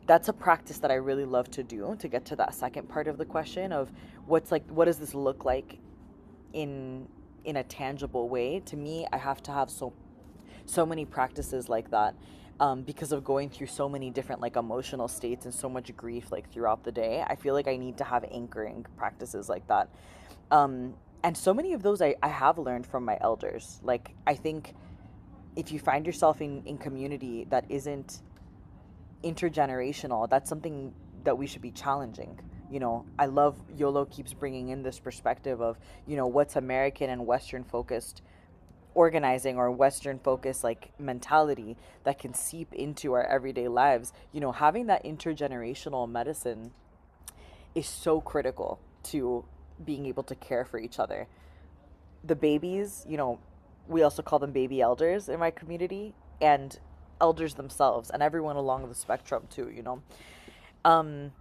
Speaker 3: That's a practice that I really love to do to get to that second part of the question of what does this look like in a tangible way. To me, I have to have so many practices like that, because of going through so many different like emotional states and so much grief like throughout the day. I feel like I need to have anchoring practices like that, and so many of those I have learned from my elders. Like, I think if you find yourself in community that isn't intergenerational, that's something that we should be challenging. I love Yolo keeps bringing in this perspective of, what's American and Western focused organizing or Western focus like mentality that can seep into our everyday lives, having that intergenerational medicine is so critical to being able to care for each other. The babies, we also call them baby elders in my community, and elders themselves, and everyone along the spectrum too. Um,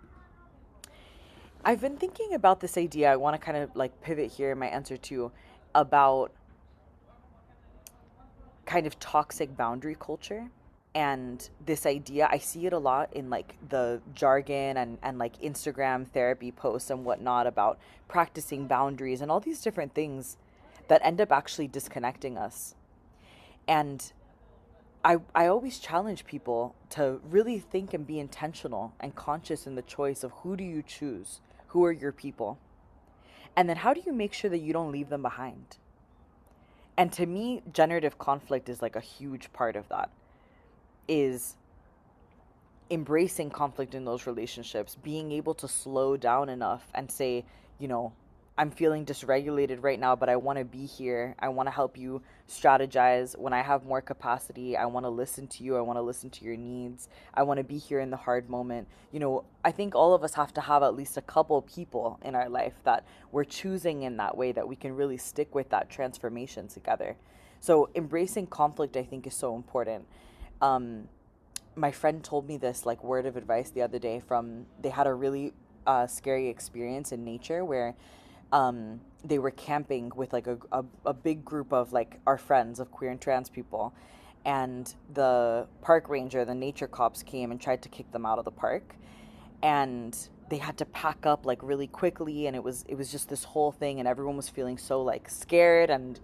Speaker 3: I've been thinking about this idea. I want to kind of like pivot here in my answer to about kind of toxic boundary culture. And this idea, I see it a lot in like the jargon and like Instagram therapy posts and whatnot about practicing boundaries and all these different things that end up actually disconnecting us. And I always challenge people to really think and be intentional and conscious in the choice of who do you choose? Who are your people? And then how do you make sure that you don't leave them behind? And to me, generative conflict is like a huge part of that, is embracing conflict in those relationships, being able to slow down enough and say, you know, I'm feeling dysregulated right now, but I want to be here. I want to help you strategize. When I have more capacity, I want to listen to you. I want to listen to your needs. I want to be here in the hard moment. I think all of us have to have at least a couple people in our life that we're choosing in that way, that we can really stick with that transformation together. So embracing conflict, I think, is so important. My friend told me this like word of advice the other day. They had a really scary experience in nature where they were camping with like a big group of like our friends of queer and trans people, and the park ranger, the nature cops, came and tried to kick them out of the park, and they had to pack up like really quickly, and it was just this whole thing, and everyone was feeling so like scared, and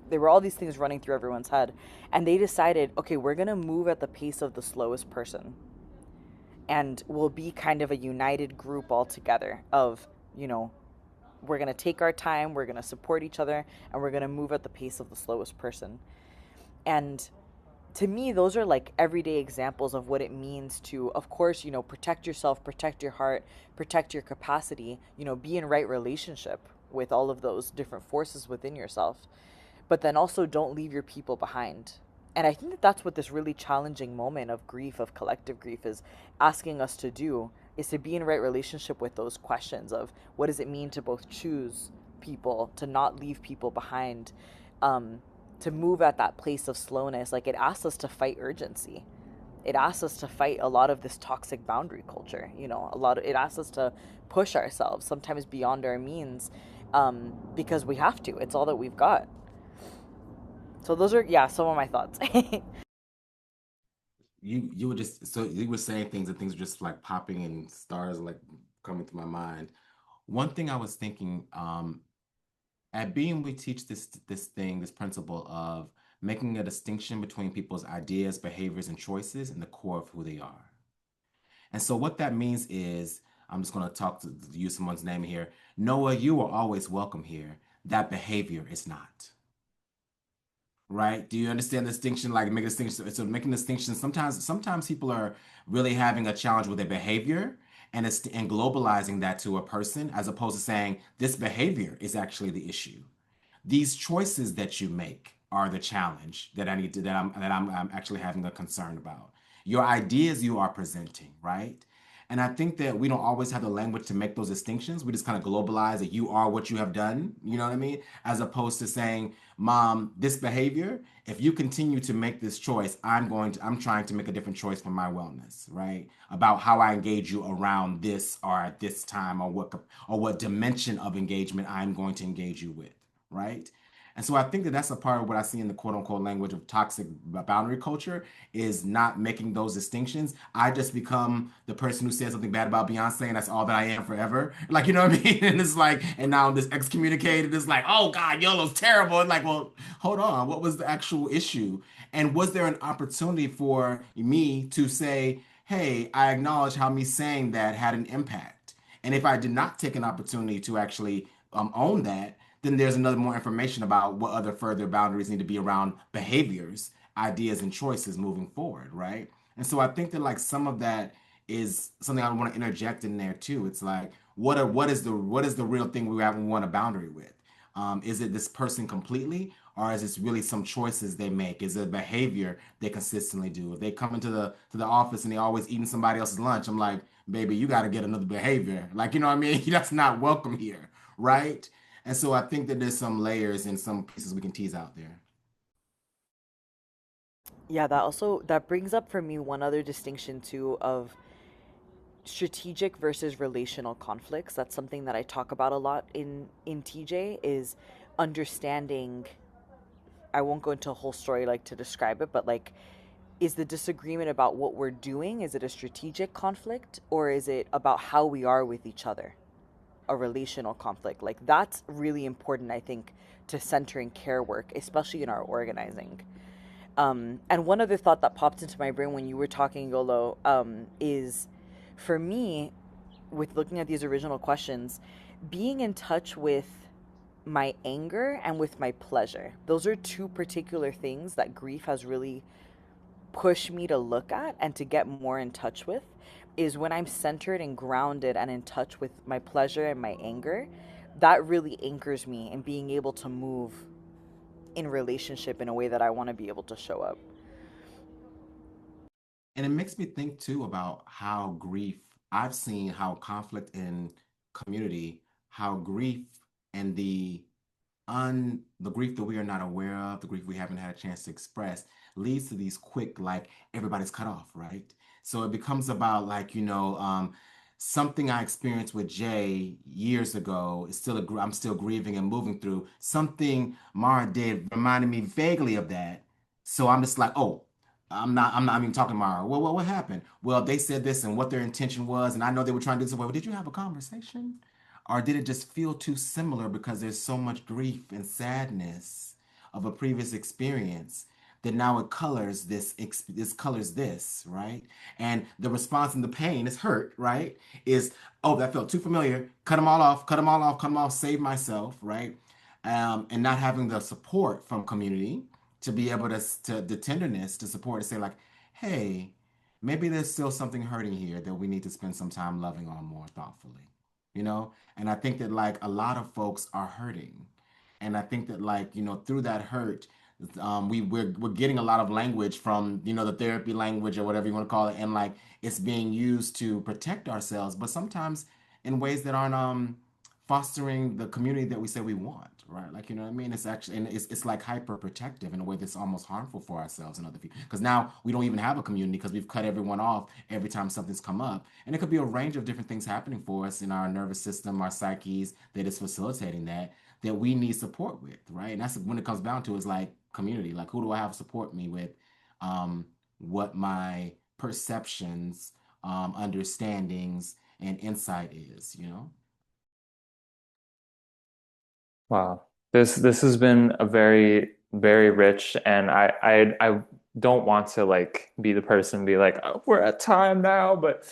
Speaker 3: there were all these things running through everyone's head, and they decided, okay, we're gonna move at the pace of the slowest person, and we'll be kind of a united group all together of we're going to take our time, we're going to support each other, and we're going to move at the pace of the slowest person. And to me, those are like everyday examples of what it means to, of course, protect yourself, protect your heart, protect your capacity, be in right relationship with all of those different forces within yourself. But then also don't leave your people behind. And I think that that's what this really challenging moment of grief, of collective grief, is asking us to do, is to be in right relationship with those questions of what does it mean to both choose people, to not leave people behind, to move at that place of slowness. Like, it asks us to fight urgency. It asks us to fight a lot of this toxic boundary culture. It asks us to push ourselves sometimes beyond our means, because we have to. It's all that we've got. So those are, yeah, some of my thoughts.
Speaker 2: You were just so you were saying things and things were just like popping and stars like coming to my mind. One thing I was thinking, at Being, we teach this principle of making a distinction between people's ideas, behaviors, and choices in the core of who they are. And so what that means is, I'm just going to use someone's name here. Noah, you are always welcome here. That behavior is not. Right? Do you understand the distinction? Like, make a distinction. So making a distinction. Sometimes people are really having a challenge with their behavior, and globalizing that to a person, as opposed to saying this behavior is actually the issue. These choices that you make are the challenge that I'm actually having a concern about. Your ideas you are presenting, right? And I think that we don't always have the language to make those distinctions. We just kind of globalize that you are what you have done, you know what I mean? As opposed to saying, Mom, this behavior, if you continue to make this choice, I'm trying to make a different choice for my wellness, right? About how I engage you around this or at this time, or what dimension of engagement I'm going to engage you with, right? And so I think that that's a part of what I see in the quote unquote language of toxic boundary culture, is not making those distinctions. I just become the person who says something bad about Beyonce, and that's all that I am forever. Like, you know what I mean? And it's like, and now I'm this excommunicated. It's like, oh God, YOLO's terrible. And like, well, hold on. What was the actual issue? And was there an opportunity for me to say, hey, I acknowledge how me saying that had an impact. And if I did not take an opportunity to actually own that, then there's another more information about what other further boundaries need to be around behaviors, ideas, and choices moving forward, right? And so I think that like some of that is something I want to interject in there too. It's like what is the real thing we want a boundary with? Is it this person completely, or is it really some choices they make? Is it a behavior they consistently do? If they come into the office and they always eating somebody else's lunch, I'm like, baby, you got to get another behavior. Like, you know what I mean? That's not welcome here, right? And so I think that there's some layers and some pieces we can tease out there.
Speaker 3: Yeah, that brings up for me one other distinction too of strategic versus relational conflicts. That's something that I talk about a lot in TJ is understanding. I won't go into a whole story like to describe it, but like, is the disagreement about what we're doing, is it a strategic conflict, or is it about how we are with each other, a relational conflict? Like, that's really important, I think, to center in care work, especially in our organizing. And one other thought that popped into my brain when you were talking, Yolo, is for me, with looking at these original questions, being in touch with my anger and with my pleasure. Those are two particular things that grief has really pushed me to look at and to get more in touch with. Is when I'm centered and grounded and in touch with my pleasure and my anger, that really anchors me in being able to move in relationship in a way that I want to be able to show up.
Speaker 2: And it makes me think too about how grief, I've seen how conflict in community, how grief and the grief that we are not aware of, the grief we haven't had a chance to express, leads to these quick, like everybody's cut off, right? So it becomes about like, something I experienced with Jay years ago is still I'm still grieving and moving through. Something Mara did reminded me vaguely of that. So I'm just like, oh, I'm not even talking to Mara. Well, what happened? Well, they said this and what their intention was, and I know they were trying to do this. Well, did you have a conversation? Or did it just feel too similar because there's so much grief and sadness of a previous experience that now it colors this colors this, right? And the response and the pain is hurt, right? Is, oh, that felt too familiar. Cut them all off, cut them all off, cut them off, save myself, right? And not having the support from community to be able to the tenderness to support and say like, hey, maybe there's still something hurting here that we need to spend some time loving on more thoughtfully, you know? And I think that like a lot of folks are hurting. And I think that like, through that hurt, we're getting a lot of language from, the therapy language or whatever you want to call it. And like it's being used to protect ourselves, but sometimes in ways that aren't fostering the community that we say we want, right? Like, you know what I mean? It's actually, and it's like hyper protective in a way that's almost harmful for ourselves and other people. Because now we don't even have a community because we've cut everyone off every time something's come up. And it could be a range of different things happening for us in our nervous system, our psyches that is facilitating that we need support with, right? And that's when it comes down to is like community. Like, who do I have support me with? What my perceptions, understandings, and insight is.
Speaker 1: Wow. This has been a very, very rich, and I don't want to like be the person be like, oh, we're at time now, but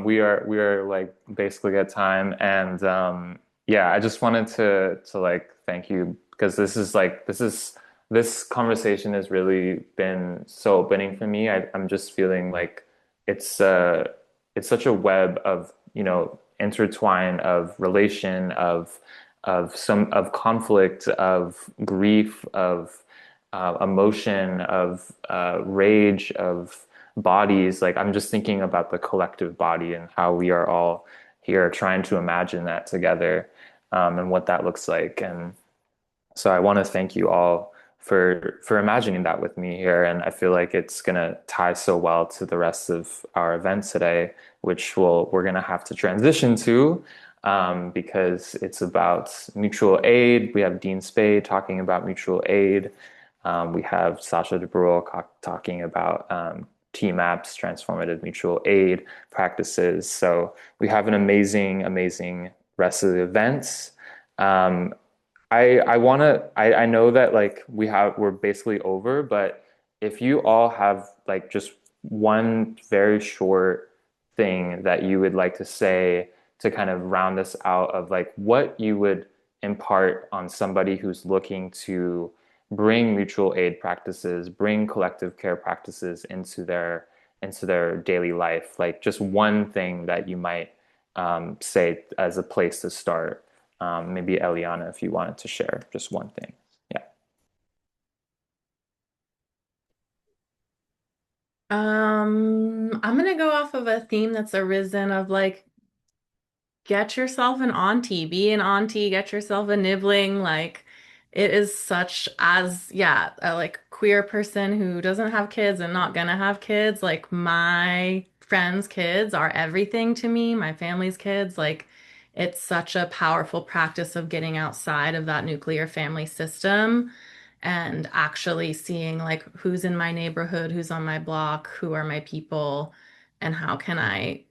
Speaker 1: we are like basically at time. And yeah, I just wanted to like thank you because this conversation has really been so opening for me. I'm just feeling like it's it's such a web of, intertwine of relation of conflict, of grief, of emotion, of rage, of bodies. Like I'm just thinking about the collective body and how we are all here trying to imagine that together, and what that looks like. And so I want to thank you all for imagining that with me here. And I feel like it's gonna tie so well to the rest of our event today, which we're gonna have to transition to, because it's about mutual aid. We have Dean Spade talking about mutual aid. We have Sasha DeBrule talking about TMAPS, transformative mutual aid practices. So we have an amazing, amazing rest of the events. Um, I know that like we're basically over, but if you all have like just one very short thing that you would like to say to kind of round this out of like what you would impart on somebody who's looking to bring mutual aid practices, bring collective care practices into their daily life, like just one thing that you might say as a place to start. Maybe Eliana, if you wanted to share just one thing. Yeah.
Speaker 4: I'm gonna go off of a theme that's arisen of like get yourself an auntie, be an auntie, get yourself a nibbling. Like it is such as, yeah, a like queer person who doesn't have kids and not gonna have kids. Like my friends' kids are everything to me, my family's kids. Like it's such a powerful practice of getting outside of that nuclear family system and actually seeing like who's in my neighborhood, who's on my block, who are my people, and how can I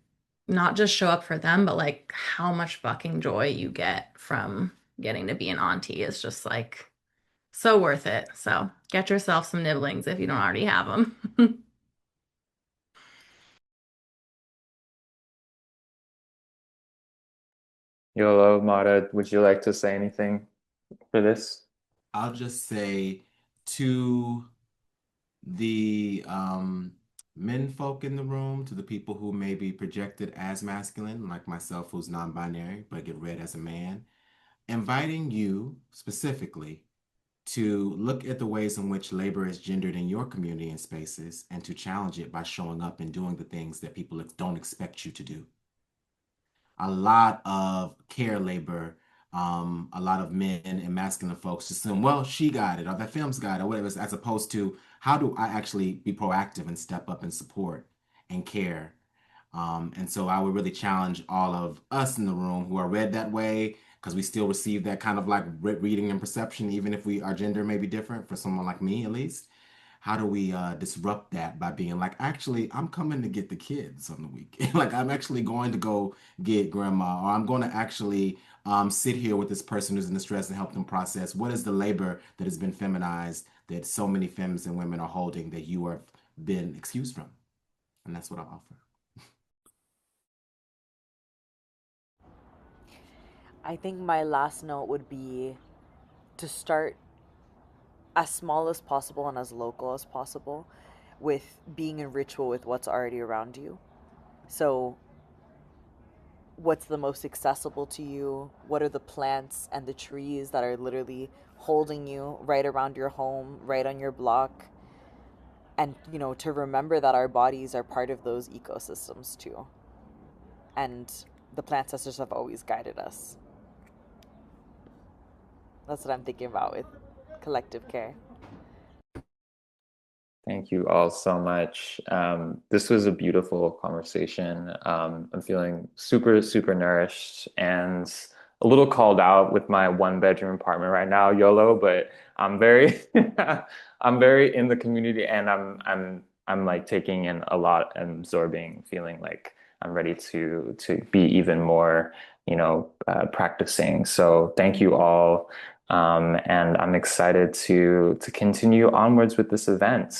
Speaker 4: not just show up for them, but like how much fucking joy you get from getting to be an auntie is just like so worth it. So get yourself some nibblings if you don't already have them.
Speaker 1: Yolo, Mara, would you like to say anything for this?
Speaker 2: I'll just say to the men folk in the room, to the people who may be projected as masculine, like myself, who's non-binary, but get read as a man, inviting you specifically to look at the ways in which labor is gendered in your community and spaces and to challenge it by showing up and doing the things that people don't expect you to do. A lot of care labor, a lot of men and masculine folks just assume, well, she got it, or that film's got it, or whatever, as opposed to how do I actually be proactive and step up and support and care. And so I would really challenge all of us in the room who are read that way, because we still receive that kind of like reading and perception, even if our gender may be different for someone like me, at least. How do we disrupt that by being like, actually, I'm coming to get the kids on the weekend. Like, I'm actually going to go get grandma, or I'm going to actually sit here with this person who's in distress and help them process what is the labor that has been feminized that so many femmes and women are holding that you have been excused from. And that's what I offer.
Speaker 3: I think my last note would be to start as small as possible and as local as possible with being in ritual with what's already around you. So, what's the most accessible to you? What are the plants and the trees that are literally holding you right around your home, right on your block? And, to remember that our bodies are part of those ecosystems too. And the plant sisters have always guided us. That's what I'm thinking about with collective care.
Speaker 1: Thank you all so much. This was a beautiful conversation. I'm feeling super, super nourished and a little called out with my one bedroom apartment right now, YOLO, but I'm very I'm very in the community and I'm like taking in a lot and absorbing, feeling like I'm ready to be even more, practicing. So thank you all. And I'm excited to continue onwards with this event.